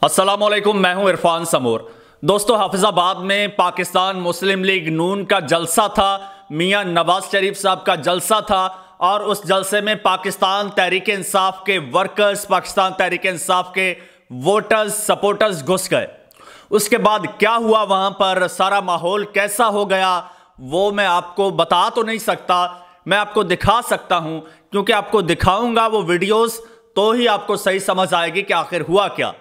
अस्सलामुअलैकुम, मैं हूं इरफान समोर। दोस्तों, हाफिजाबाद में पाकिस्तान मुस्लिम लीग नून का जलसा था, मियां नवाज शरीफ साहब का जलसा था और उस जलसे में पाकिस्तान तहरीक इंसाफ के वर्कर्स, पाकिस्तान तहरीक इंसाफ के वोटर्स, सपोर्टर्स घुस गए। उसके बाद क्या हुआ, वहां पर सारा माहौल कैसा हो गया, वो मैं आपको बता तो नहीं सकता, मैं आपको दिखा सकता हूं, क्योंकि आपको दिखाऊंगा वो वीडियोस तो ही आपको सही समझ आएगी कि आखिर हुआ क्या।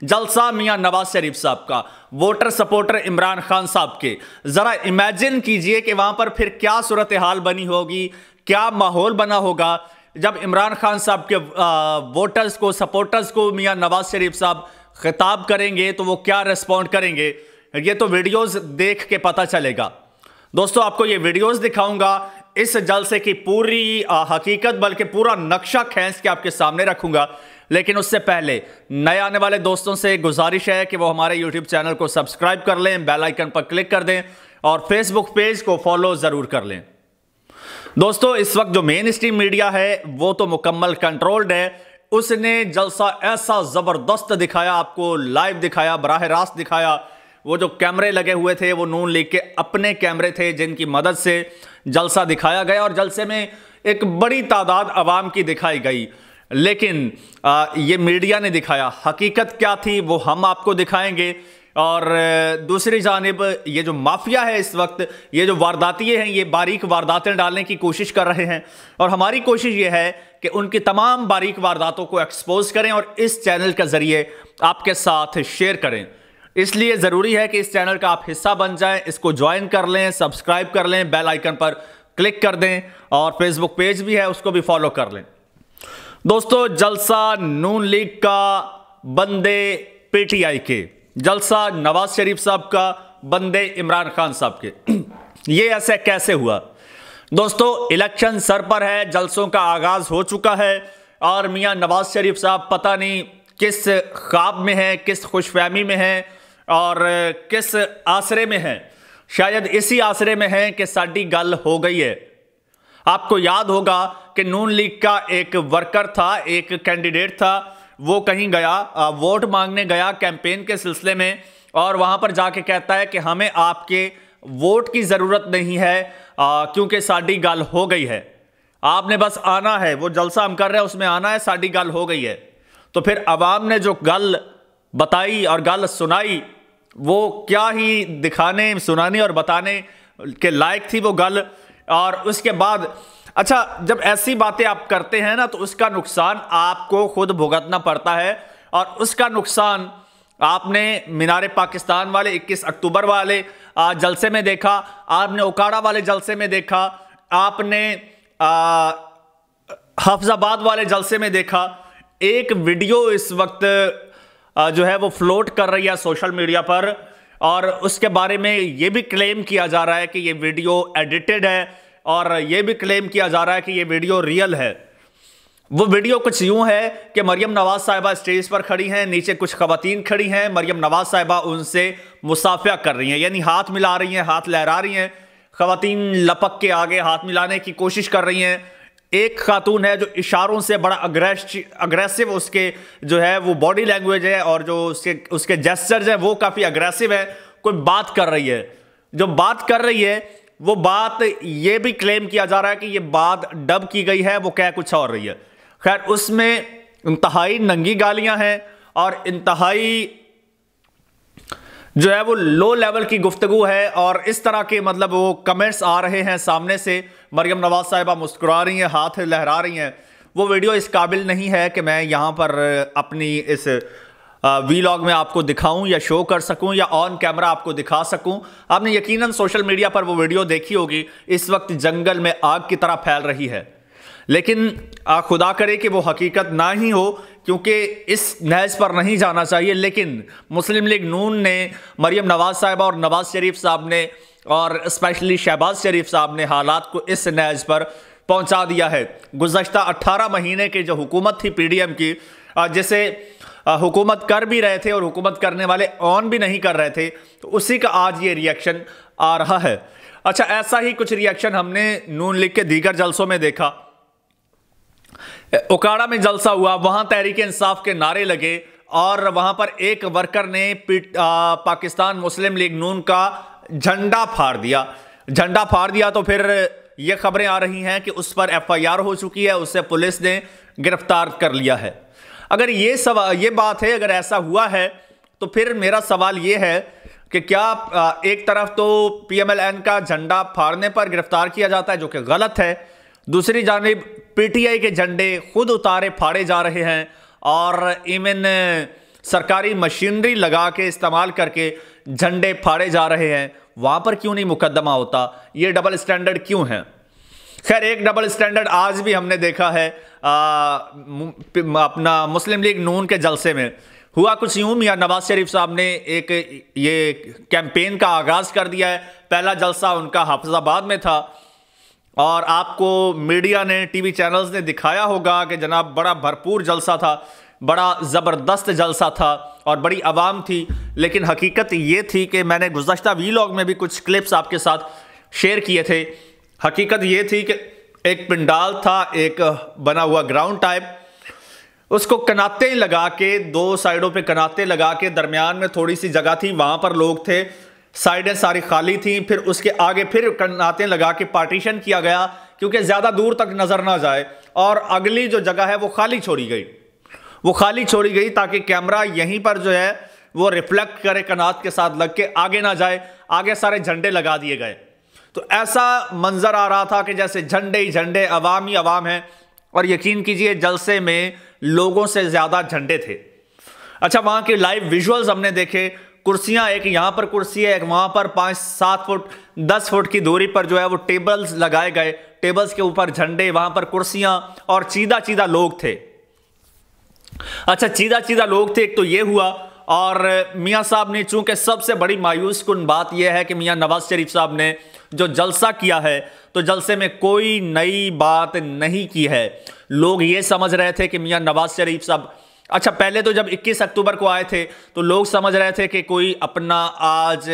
जलसा मियां नवाज शरीफ साहब का, वोटर सपोर्टर इमरान खान साहब के। जरा इमेजिन कीजिए कि वहां पर फिर क्या सूरत हाल बनी होगी, क्या माहौल बना होगा जब इमरान खान साहब के वोटर्स को, सपोर्टर्स को मियां नवाज शरीफ साहब खिताब करेंगे तो वो क्या रिस्पॉन्ड करेंगे। ये तो वीडियोस देख के पता चलेगा। दोस्तों, आपको ये वीडियोस दिखाऊंगा, इस जलसे की पूरी हकीकत बल्कि पूरा नक्शा खींच के आपके सामने रखूंगा। लेकिन उससे पहले नए आने वाले दोस्तों से गुजारिश है कि वो हमारे YouTube चैनल को सब्सक्राइब कर लें, बेल आइकन पर क्लिक कर दें और फेसबुक पेज को फॉलो जरूर कर लें। दोस्तों, इस वक्त जो मेन स्ट्रीम मीडिया है वो तो मुकम्मल कंट्रोल्ड है। उसने जलसा ऐसा जबरदस्त दिखाया, आपको लाइव दिखाया, बराह रास्त दिखाया। वो जो कैमरे लगे हुए थे वो नून लीग के अपने कैमरे थे जिनकी मदद से जलसा दिखाया गया और जलसे में एक बड़ी तादाद आवाम की दिखाई गई। लेकिन ये मीडिया ने दिखाया, हकीकत क्या थी वो हम आपको दिखाएंगे। और दूसरी जानिब ये जो माफिया है इस वक्त, ये जो वारदातिये हैं, ये बारीक वारदातें डालने की कोशिश कर रहे हैं और हमारी कोशिश ये है कि उनकी तमाम बारीक वारदातों को एक्सपोज करें और इस चैनल के जरिए आपके साथ शेयर करें। इसलिए ज़रूरी है कि इस चैनल का आप हिस्सा बन जाएं, इसको ज्वाइन कर लें, सब्सक्राइब कर लें, बेल आइकन पर क्लिक कर दें और फेसबुक पेज भी है उसको भी फॉलो कर लें। दोस्तों, जलसा नून लीग का, बंदे पीटीआई के, जलसा नवाज शरीफ साहब का, बंदे इमरान खान साहब के। ये ऐसे कैसे हुआ? दोस्तों, इलेक्शन सर पर है, जलसों का आगाज हो चुका है और मियां नवाज शरीफ साहब पता नहीं किस ख्वाब में हैं, किस खुशफहमी में हैं और किस आसरे में हैं। शायद इसी आसरे में हैं कि साडी गल हो गई है। आपको याद होगा कि नून लीग का एक वर्कर था, एक कैंडिडेट था, वो कहीं गया, वोट मांगने गया कैंपेन के सिलसिले में और वहां पर जाके कहता है कि हमें आपके वोट की ज़रूरत नहीं है क्योंकि साडी गल हो गई है, आपने बस आना है, वो जलसा हम कर रहे हैं उसमें आना है, साडी गल हो गई है। तो फिर अवाम ने जो गल बताई और गल सुनाई वो क्या ही दिखाने, सुनाने और बताने के लायक थी वो गल। और उसके बाद अच्छा, जब ऐसी बातें आप करते हैं ना तो उसका नुकसान आपको खुद भुगतना पड़ता है और उसका नुकसान आपने मीनारे पाकिस्तान वाले 21 अक्टूबर वाले जलसे में देखा, आपने उकाड़ा वाले जलसे में देखा, आपने हाफिजाबाद वाले जलसे में देखा। एक वीडियो इस वक्त जो है वो फ्लोट कर रही है सोशल मीडिया पर और उसके बारे में ये भी क्लेम किया जा रहा है कि ये वीडियो एडिटेड है और ये भी क्लेम किया जा रहा है कि ये वीडियो रियल है। वो वीडियो कुछ यूं है कि मरियम नवाज साहिबा स्टेज पर खड़ी हैं, नीचे कुछ खवातीन खड़ी हैं, मरियम नवाज साहिबा उनसे मुसाफिया कर रही हैं, यानी हाथ मिला रही हैं, हाथ लहरा रही हैं। खवातीन लपक के आगे हाथ मिलाने की कोशिश कर रही हैं। एक खातून है जो इशारों से बड़ा अग्रेसिव उसके जो है वो बॉडी लैंग्वेज है और जो उसके जेस्चर्स है वो काफ़ी अग्रेसिव है। कोई बात कर रही है, जो बात कर रही है वो बात ये भी क्लेम किया जा रहा है कि ये बात डब की गई है, वो कह कुछ और रही है। खैर, उसमें इंतहाई नंगी गालियां हैं और इंतहाई जो है वो लो लेवल की गुफ्तगू है और इस तरह के मतलब वो कमेंट्स आ रहे हैं सामने से। मरियम नवाज साहिबा मुस्कुरा रही हैं, हाथ लहरा रही हैं। वो वीडियो इस काबिल नहीं है कि मैं यहाँ पर अपनी इस वीलॉग में आपको दिखाऊं या शो कर सकूं या ऑन कैमरा आपको दिखा सकूं। आपने यकीनन सोशल मीडिया पर वो वीडियो देखी होगी। इस वक्त जंगल में आग की तरह फैल रही है, लेकिन खुदा करे कि वो हकीकत ना ही हो, क्योंकि इस नहज पर नहीं जाना चाहिए। लेकिन मुस्लिम लीग नून ने, मरियम नवाज साहिबा और नवाज शरीफ साहब ने और स्पेशली शहबाज शरीफ साहब ने हालात को इस नहज पर पहुंचा दिया है। गुज़श्ता 18 महीने की जो हुकूमत थी पीडीएम की, जिसे हुकूमत कर भी रहे थे और हुकूमत करने वाले ऑन भी नहीं कर रहे थे, तो उसी का आज ये रिएक्शन आ रहा है। अच्छा, ऐसा ही कुछ रिएक्शन हमने नून लीग के दीगर जलसों में देखा। उकाड़ा में जलसा हुआ, वहां तहरीक इंसाफ के नारे लगे और वहां पर एक वर्कर ने पाकिस्तान मुस्लिम लीग नून का झंडा फाड़ दिया। झंडा फाड़ दिया तो फिर ये खबरें आ रही हैं कि उस पर एफआईआर हो चुकी है, उससे पुलिस ने गिरफ्तार कर लिया है। अगर ये बात है, अगर ऐसा हुआ है तो फिर मेरा सवाल ये है कि क्या एक तरफ तो पीएमएलएन का झंडा फाड़ने पर गिरफ्तार किया जाता है, जो कि गलत है, दूसरी जानिब पीटीआई के झंडे खुद उतारे फाड़े जा रहे हैं और इवन सरकारी मशीनरी लगा के इस्तेमाल करके झंडे फाड़े जा रहे हैं। वहां पर क्यों नहीं मुकदमा होता? ये डबल स्टैंडर्ड क्यों है? खैर, एक डबल स्टैंडर्ड आज भी हमने देखा है अपना मुस्लिम लीग नून के जलसे में। हुआ कुछ यूं, मियां नवाज शरीफ साहब ने एक ये कैंपेन का आगाज कर दिया है। पहला जलसा उनका हाफिजाबाद में था और आपको मीडिया ने, टीवी चैनल्स ने दिखाया होगा कि जनाब बड़ा भरपूर जलसा था, बड़ा ज़बरदस्त जलसा था और बड़ी आवाम थी। लेकिन हकीकत ये थी कि मैंने गुज़श्ता वीलॉग में भी कुछ क्लिप्स आपके साथ शेयर किए थे। हकीकत ये थी कि एक पंडाल था, एक बना हुआ ग्राउंड टाइप, उसको कनाते लगा के, दो साइडों पे कनाते लगा के, दरमियान में थोड़ी सी जगह थी, वहां पर लोग थे, साइडें सारी खाली थी। फिर उसके आगे फिर कनाते लगा के पार्टीशन किया गया क्योंकि ज़्यादा दूर तक नज़र ना जाए, और अगली जो जगह है वो खाली छोड़ी गई। वो खाली छोड़ी गई ताकि कैमरा यहीं पर जो है वो रिफ्लेक्ट करे, कनात के साथ लग के आगे ना जाए। आगे सारे झंडे लगा दिए गए, तो ऐसा मंजर आ रहा था कि जैसे झंडे ही झंडे, अवाम ही अवाम है। और यकीन कीजिए जलसे में लोगों से ज्यादा झंडे थे। अच्छा, वहां के लाइव विजुअल्स हमने देखे। कुर्सियां, एक यहां पर कुर्सी है, एक वहां पर 5-7 फुट 10 फुट की दूरी पर जो है वो टेबल्स लगाए गए, टेबल्स के ऊपर झंडे, वहां पर कुर्सियां और चीदा चीदा लोग थे। अच्छा, चीदा चीदा लोग थे, एक तो ये हुआ। और मियां साहब ने, चूंकि सबसे बड़ी मायूस कुन बात यह है कि मियां नवाज शरीफ साहब ने जो जलसा किया है तो जलसे में कोई नई बात नहीं की है। लोग ये समझ रहे थे कि मियां नवाज शरीफ साहब, अच्छा पहले तो जब 21 अक्टूबर को आए थे तो लोग समझ रहे थे कि कोई अपना आज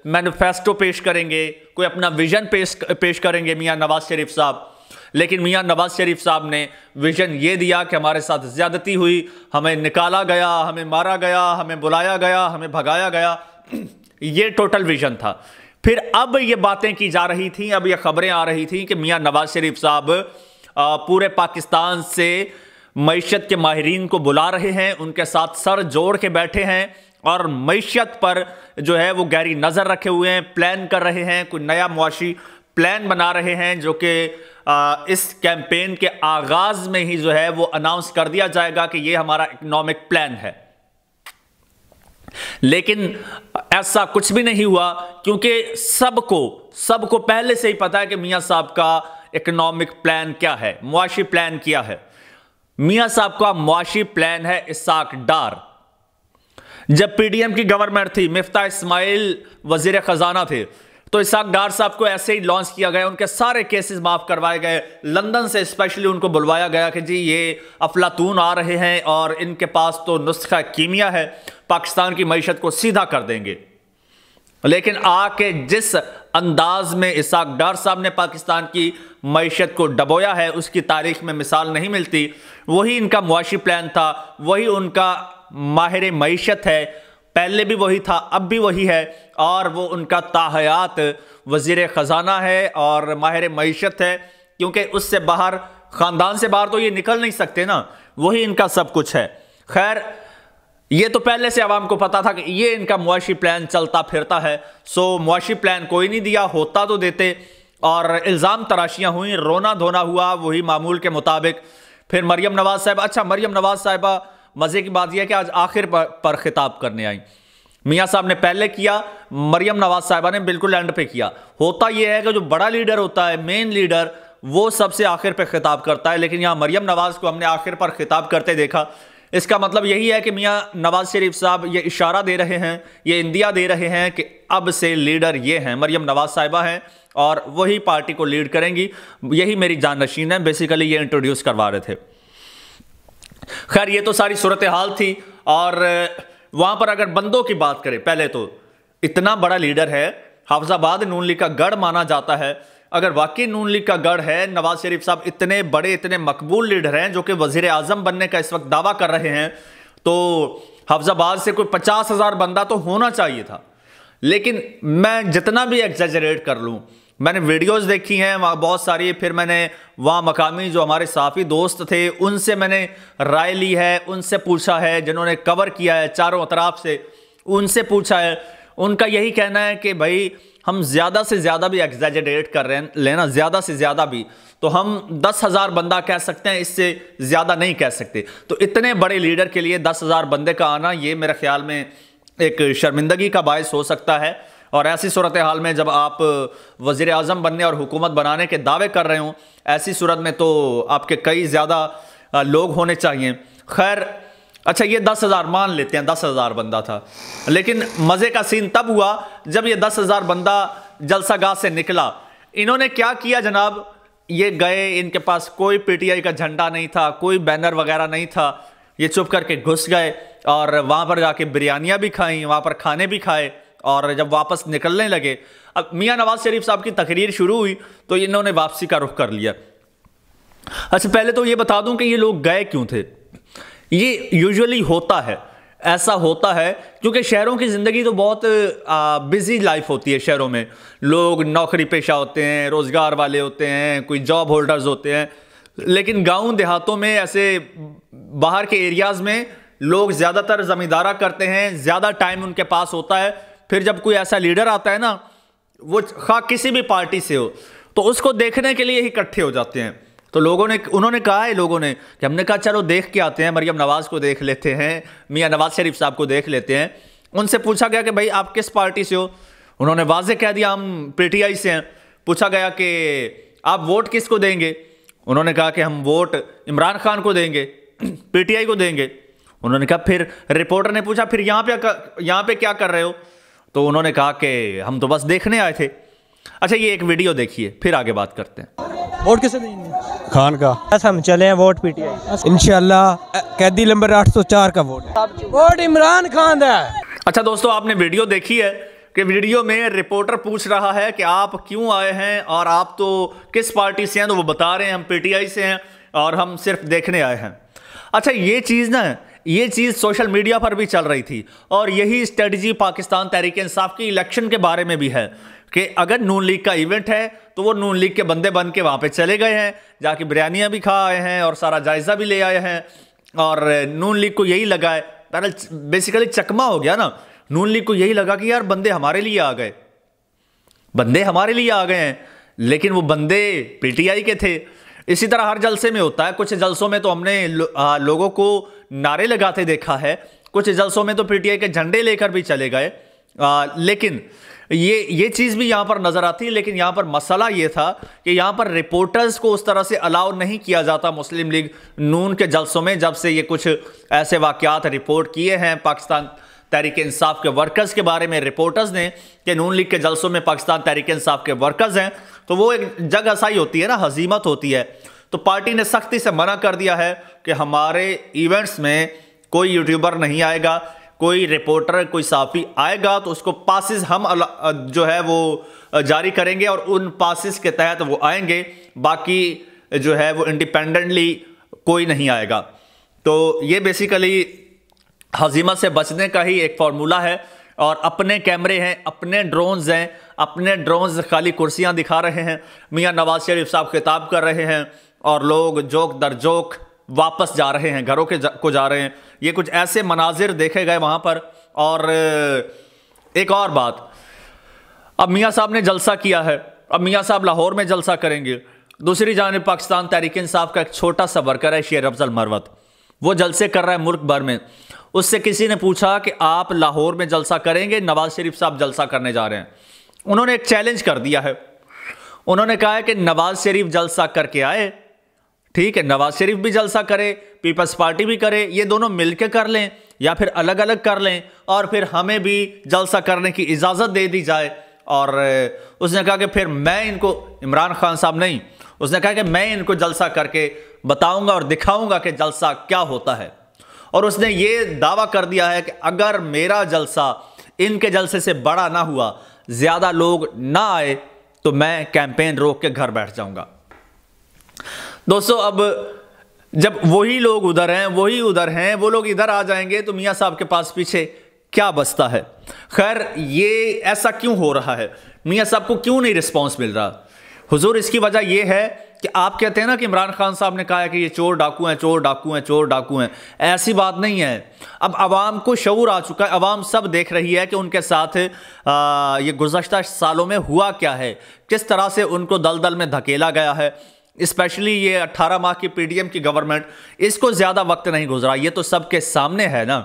मैनिफेस्टो पेश करेंगे, कोई अपना विजन पेश करेंगे मियां नवाज शरीफ साहब। लेकिन मियां नवाज शरीफ साहब ने विजन ये दिया कि हमारे साथ ज्यादती हुई, हमें निकाला गया, हमें मारा गया, हमें बुलाया गया, हमें भगाया गया। ये टोटल विजन था। फिर अब ये बातें की जा रही थी, अब ये खबरें आ रही थी कि मियां नवाज शरीफ साहब पूरे पाकिस्तान से मईशत के माहिरीन को बुला रहे हैं, उनके साथ सर जोड़ के बैठे हैं और मईशत पर जो है वो गहरी नज़र रखे हुए हैं, प्लान कर रहे हैं, कोई नया मुआशी प्लान बना रहे हैं जो कि इस कैंपेन के आगाज में ही जो है वो अनाउंस कर दिया जाएगा कि ये हमारा इकोनॉमिक प्लान है। लेकिन ऐसा कुछ भी नहीं हुआ क्योंकि सबको पहले से ही पता है कि मियां साहब का इकोनॉमिक प्लान क्या है, मुआशी प्लान क्या है। मियां साहब का मुआशी प्लान है इसाक डार। जब पीडीएम की गवर्नमेंट थी, मिफ्ता इस्माइल वजीर खजाना थे, तो इसाक डार साहब को ऐसे ही लॉन्च किया गया, उनके सारे केसेस माफ करवाए गए। लंदन से स्पेशली उनको बुलवाया गया कि जी ये अफलातून आ रहे हैं और इनके पास तो नुस्खा कीमिया है, पाकिस्तान की मईशत को सीधा कर देंगे। लेकिन आके जिस अंदाज में इसाक डार साहब ने पाकिस्तान की मईशत को डबोया है उसकी तारीख में मिसाल नहीं मिलती। वही इनका मुआशी प्लान था, वही उनका माहिर मईशत है, पहले भी वही था, अब भी वही है, और वो उनका ताहयात वजीर खजाना है और माहिर मईशत है, क्योंकि उससे बाहर, खानदान से बाहर तो ये निकल नहीं सकते ना, वही इनका सब कुछ है। खैर, ये तो पहले से आवाम को पता था कि ये इनका मुआशी प्लान चलता फिरता है। सो मुआशी प्लान कोई नहीं दिया, होता तो देते, और इल्ज़ाम तराशियां हुई, रोना धोना हुआ वही मामूल के मुताबिक। फिर मरियम नवाज साहिबा, अच्छा मरियम नवाज साहिबा, मजे की बात यह कि आज आखिर पर खिताब करने आई। मियां साहब ने पहले किया, मरियम नवाज साहिबा ने बिल्कुल एंड पे किया। होता यह है कि जो बड़ा लीडर होता है, मेन लीडर, वो सबसे आखिर पे खिताब करता है, लेकिन यहां मरियम नवाज को हमने आखिर पर खिताब करते देखा। इसका मतलब यही है कि मियां नवाज शरीफ साहब ये इशारा दे रहे हैं, ये इंदिया दे रहे हैं कि अब से लीडर ये हैं, मरियम नवाज साहिबा हैं और वही पार्टी को लीड करेंगी, यही मेरी जाननशीन है। बेसिकली ये इंट्रोड्यूस करवा रहे थे। खैर, ये तो सारी सूरत हाल थी। और वहां पर अगर बंदों की बात करें, पहले तो इतना बड़ा लीडर है, हाफिजाबाद नून लीग का गढ़ माना जाता है। अगर वाकई नून लीग का गढ़ है, नवाज शरीफ साहब इतने बड़े, इतने मकबूल लीडर हैं जो कि वजीर आजम बनने का इस वक्त दावा कर रहे हैं, तो हफ्जाबाद से कोई 50,000 बंदा तो होना चाहिए था। लेकिन मैं जितना भी एग्जैजरेट कर लूँ, मैंने वीडियोस देखी हैं वहाँ बहुत सारी, फिर मैंने वहाँ मकामी जो हमारे साफ़ी दोस्त थे उनसे मैंने राय ली है, उनसे पूछा है, जिन्होंने कवर किया है चारों तरफ से, उनसे पूछा है। उनका यही कहना है कि भाई हम ज़्यादा से ज़्यादा भी एग्जैजरेट कर रहे हैं, लेना ज़्यादा से ज़्यादा भी, तो हम 10,000 बंदा कह सकते हैं, इससे ज़्यादा नहीं कह सकते। तो इतने बड़े लीडर के लिए 10,000 बंदे का आना, ये मेरे ख्याल में एक शर्मिंदगी का बायस हो सकता है। और ऐसी सूरत हाल में जब आप वज़ीर आज़म बनने और हुकूमत बनाने के दावे कर रहे हो, ऐसी सूरत में तो आपके कई ज़्यादा लोग होने चाहिए। खैर, अच्छा ये 10,000 मान लेते हैं, 10,000 बंदा था, लेकिन मज़े का सीन तब हुआ जब ये 10,000 बंदा जलसागाह से निकला। इन्होंने क्या किया जनाब, ये गए, इनके पास कोई पीटीआई का झंडा नहीं था, कोई बैनर वगैरह नहीं था, ये चुप करके घुस गए और वहाँ पर जाके बिरयानियाँ भी खाई, वहाँ पर खाने भी खाए। और जब वापस निकलने लगे, अब मियाँ नवाज शरीफ साहब की तकरीर शुरू हुई तो इन्होंने वापसी का रुख कर लिया। अच्छा, पहले तो ये बता दूं कि ये लोग गए क्यों थे। ये यूजुअली होता है, ऐसा होता है क्योंकि शहरों की ज़िंदगी तो बहुत बिजी लाइफ होती है। शहरों में लोग नौकरी पेशा होते हैं, रोज़गार वाले होते हैं, कोई जॉब होल्डर्स होते हैं, लेकिन गाँव देहातों में, ऐसे बाहर के एरियाज़ में लोग ज़्यादातर ज़मींदारा करते हैं, ज़्यादा टाइम उनके पास होता है। फिर जब कोई ऐसा लीडर आता है ना, वो खा किसी भी पार्टी से हो, तो उसको देखने के लिए ही इकट्ठे हो जाते हैं। तो उन्होंने कहा है, लोगों ने, कि हमने कहा चलो देख के आते हैं, मरियम नवाज़ को देख लेते हैं, मियाँ नवाज शरीफ साहब को देख लेते हैं। उनसे पूछा गया कि भाई आप किस पार्टी से हो, उन्होंने वाज़े कह दिया हम पीटीआई से हैं। पूछा गया कि आप वोट किसको देंगे, उन्होंने कहा कि हम वोट इमरान खान को देंगे, पीटीआई को देंगे। उन्होंने कहा, फिर रिपोर्टर ने पूछा फिर यहाँ पे क्या कर रहे हो, तो उन्होंने कहा कि हम तो बस देखने आए थे। अच्छा, ये एक वीडियो देखिए, फिर आगे बात करते हैं। वोट किसे देंगे? खान का। बस हम चले हैं वोट पीटीआई। इंशाल्लाह कैदी नंबर 804 का वोट इमरान खान का। अच्छा दोस्तों, आपने वीडियो देखी है कि वीडियो में रिपोर्टर पूछ रहा है कि आप क्यों आए हैं और आप तो किस पार्टी से हैं, तो वो बता रहे हैं हम पीटीआई से हैं और हम सिर्फ देखने आए हैं। अच्छा, ये चीज़ सोशल मीडिया पर भी चल रही थी और यही स्ट्रेटजी पाकिस्तान तहरीक इंसाफ की इलेक्शन के बारे में भी है कि अगर नून लीग का इवेंट है तो वो नून लीग के बंदे बन के वहाँ पे चले गए हैं, जाके बिरयानियाँ भी खा आए हैं और सारा जायज़ा भी ले आए हैं। और नून लीग को यही लगा है, बेसिकली चकमा हो गया ना, नून लीग को यही लगा कि यार बंदे हमारे लिए आ गए, बंदे हमारे लिए आ गए हैं, लेकिन वो बंदे पीटीआई के थे। इसी तरह हर जलसे में होता है। कुछ जलसों में तो हमने लोगों को नारे लगाते देखा है, कुछ जलसों में तो पीटीआई के झंडे लेकर भी चले गए, लेकिन ये चीज़ भी यहाँ पर नज़र आती है। लेकिन यहाँ पर मसला ये था कि यहाँ पर रिपोर्टर्स को उस तरह से अलाउ नहीं किया जाता मुस्लिम लीग नून के जलसों में। जब से ये कुछ ऐसे वाक़यात रिपोर्ट किए हैं पाकिस्तान तहरीक इंसाफ के वर्कर्स के बारे में रिपोर्टर्स ने कि नून लीग के जलसों में पाकिस्तान तहरीक इंसाफ के वर्कर्स हैं, तो वो एक जग हसाई होती है ना, हजीमत होती है। तो पार्टी ने सख्ती से मना कर दिया है कि हमारे इवेंट्स में कोई यूट्यूबर नहीं आएगा, कोई रिपोर्टर, कोई साफ़ी आएगा तो उसको पासिस हम जो है वो जारी करेंगे और उन पासिस के तहत वो आएंगे, बाकी जो है वो इंडिपेंडेंटली कोई नहीं आएगा। तो ये बेसिकली हजीमत से बचने का ही एक फार्मूला है। और अपने कैमरे हैं, अपने ड्रोन्स हैं, अपने ड्रोन्स खाली कुर्सियां दिखा रहे हैं, मियाँ नवाज शरीफ साहब खिताब कर रहे हैं और लोग जोक दर जोक वापस जा रहे हैं, घरों को जा रहे हैं। ये कुछ ऐसे मनाजिर देखे गए वहाँ पर। और एक और बात, अब मियाँ साहब ने जलसा किया है, अब मियाँ साहब लाहौर में जलसा करेंगे। दूसरी जानिब पाकिस्तान तहरीक इंसाफ का एक छोटा सा वर्कर है शेर अफजल मरवत, वो जलसे कर रहा है मुल्क भर में। उससे किसी ने पूछा कि आप लाहौर में जलसा करेंगे, नवाज शरीफ साहब जलसा करने जा रहे हैं। उन्होंने एक चैलेंज कर दिया है, उन्होंने कहा है कि नवाज शरीफ जलसा करके आए, ठीक है, नवाज शरीफ भी जलसा करे, पीपल्स पार्टी भी करे, ये दोनों मिलकर कर लें या फिर अलग अलग कर लें और फिर हमें भी जलसा करने की इजाज़त दे दी जाए। और उसने कहा कि फिर मैं इनको, इमरान खान साहब नहीं, उसने कहा कि मैं इनको जलसा करके बताऊंगा और दिखाऊंगा कि जलसा क्या होता है। और उसने ये दावा कर दिया है कि अगर मेरा जलसा इनके जलसे से बड़ा ना हुआ, ज़्यादा लोग ना आए, तो मैं कैंपेन रोक के घर बैठ जाऊंगा। दोस्तों, अब जब वही लोग उधर हैं, वही उधर हैं, वो लोग इधर आ जाएंगे तो मियां साहब के पास पीछे क्या बचता है। खैर, ये ऐसा क्यों हो रहा है, मियां साहब को क्यों नहीं रिस्पॉन्स मिल रहा? हुजूर, इसकी वजह यह है कि आप कहते हैं ना कि इमरान खान साहब ने कहा है कि ये चोर डाकू हैं, चोर डाकू हैं, चोर डाकू हैं। ऐसी बात नहीं है। अब अवाम को शऊर आ चुका है, अवाम सब देख रही है कि उनके साथ ये गुज़श्ता सालों में हुआ क्या है, किस तरह से उनको दलदल में धकेला गया है। स्पेशली ये 18 माह की पीडीएम की गवर्नमेंट, इसको ज़्यादा वक्त नहीं गुजरा, ये तो सबके सामने है ना,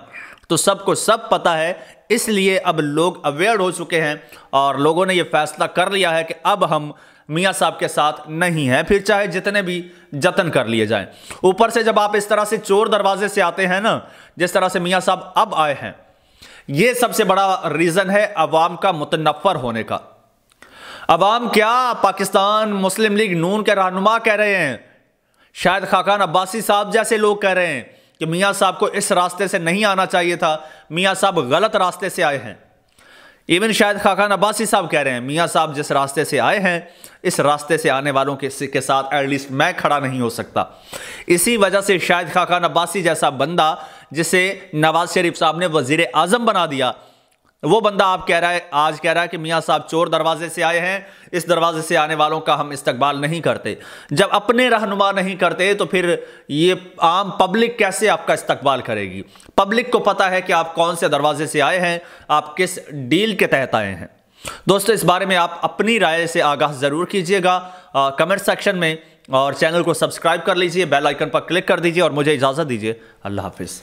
तो सबको सब पता है। इसलिए अब लोग अवेयर हो चुके हैं और लोगों ने ये फैसला कर लिया है कि अब हम मियां साहब के साथ नहीं हैं, फिर चाहे जितने भी जतन कर लिए जाएं। ऊपर से जब आप इस तरह से चोर दरवाजे से आते हैं ना, जिस तरह से मियां साहब अब आए हैं, यह सबसे बड़ा रीजन है अवाम का मुतनफ्फर होने का। अवाम क्या, पाकिस्तान मुस्लिम लीग नून के रहनुमा कह रहे हैं, शायद खाकान अब्बासी साहब जैसे लोग कह रहे हैं कि मियां साहब को इस रास्ते से नहीं आना चाहिए था, मियां साहब गलत रास्ते से आए हैं। इवन शायद खाकान अब्बासी साहब कह रहे हैं मियां साहब जिस रास्ते से आए हैं, इस रास्ते से आने वालों के साथ एटलीस्ट मैं खड़ा नहीं हो सकता। इसी वजह से शायद खाकान अब्बासी जैसा बंदा, जिसे नवाज शरीफ साहब ने वजीर आजम बना दिया, वो बंदा आप कह रहा है, आज कह रहा है कि मियां साहब चोर दरवाजे से आए हैं, इस दरवाजे से आने वालों का हम इस्तकबाल नहीं करते। जब अपने रहनुमा नहीं करते तो फिर ये आम पब्लिक कैसे आपका इस्तकबाल करेगी? पब्लिक को पता है कि आप कौन से दरवाजे से आए हैं, आप किस डील के तहत आए हैं। दोस्तों, इस बारे में आप अपनी राय से आगाह ज़रूर कीजिएगा कमेंट सेक्शन में, और चैनल को सब्सक्राइब कर लीजिए, बेल आइकन पर क्लिक कर दीजिए और मुझे इजाज़त दीजिए। अल्लाह हाफिज़।